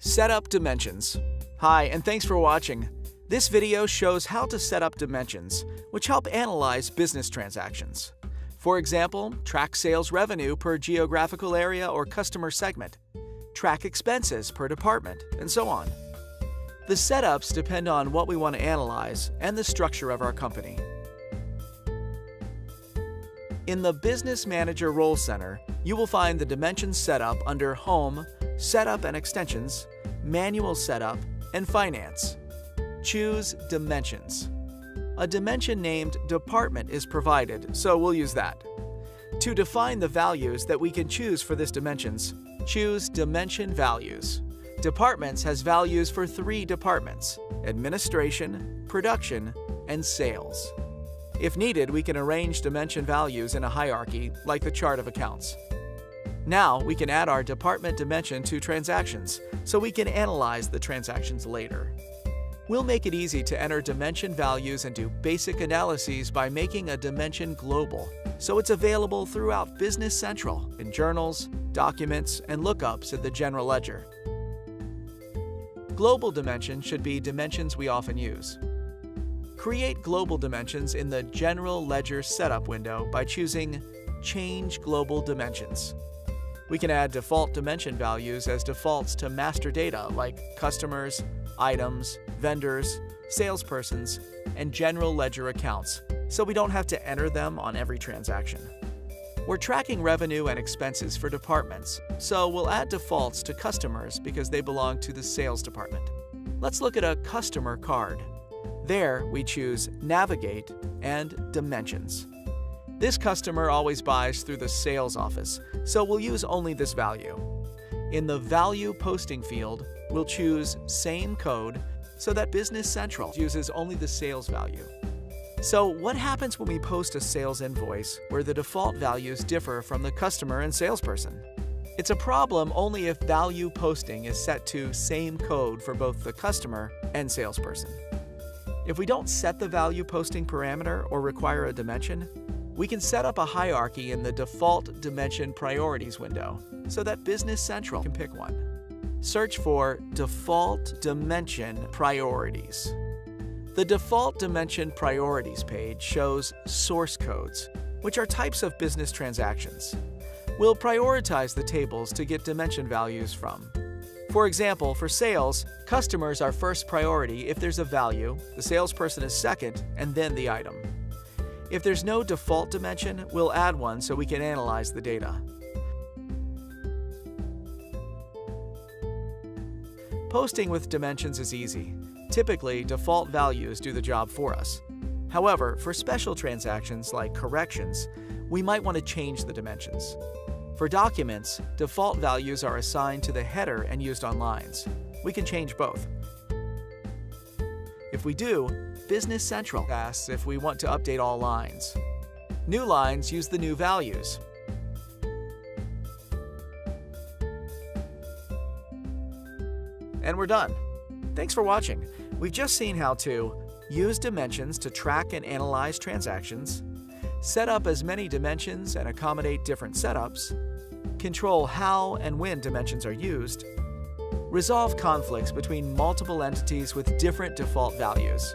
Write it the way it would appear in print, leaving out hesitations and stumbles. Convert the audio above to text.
Set up dimensions. Hi, and thanks for watching. This video shows how to set up dimensions, which help analyze business transactions. For example, track sales revenue per geographical area or customer segment, track expenses per department, and so on. The setups depend on what we want to analyze and the structure of our company. In the Business Manager Role Center, you will find the Dimensions setup under Home, Setup and Extensions, Manual Setup, and Finance. Choose Dimensions. A dimension named Department is provided, so we'll use that. To define the values that we can choose for this dimensions, choose Dimension Values. Departments has values for 3 departments: Administration, Production, and Sales. If needed, we can arrange dimension values in a hierarchy, like the chart of accounts. Now, we can add our department dimension to transactions, so we can analyze the transactions later. We'll make it easy to enter dimension values and do basic analyses by making a dimension global, so it's available throughout Business Central in journals, documents, and lookups in the general ledger. Global dimension should be dimensions we often use. Create global dimensions in the General Ledger Setup window by choosing Change Global Dimensions. We can add default dimension values as defaults to master data like customers, items, vendors, salespersons, and general ledger accounts, so we don't have to enter them on every transaction. We're tracking revenue and expenses for departments, so we'll add defaults to customers because they belong to the sales department. Let's look at a customer card. There, we choose Navigate and Dimensions. This customer always buys through the sales office, so we'll use only this value. In the Value Posting field, we'll choose Same Code so that Business Central uses only the sales value. So what happens when we post a sales invoice where the default values differ from the customer and salesperson? It's a problem only if value posting is set to Same Code for both the customer and salesperson. If we don't set the value posting parameter or require a dimension, we can set up a hierarchy in the Default Dimension Priorities window so that Business Central can pick one. Search for Default Dimension Priorities. The Default Dimension Priorities page shows source codes, which are types of business transactions. We'll prioritize the tables to get dimension values from. For example, for sales, customers are first priority if there's a value, the salesperson is second, and then the item. If there's no default dimension, we'll add one so we can analyze the data. Posting with dimensions is easy. Typically, default values do the job for us. However, for special transactions like corrections, we might want to change the dimensions. For documents, default values are assigned to the header and used on lines. We can change both. If we do, Business Central asks if we want to update all lines. New lines use the new values. And we're done. Thanks for watching. We've just seen how to use dimensions to track and analyze transactions, set up as many dimensions and accommodate different setups, control how and when dimensions are used, resolve conflicts between multiple entities with different default values.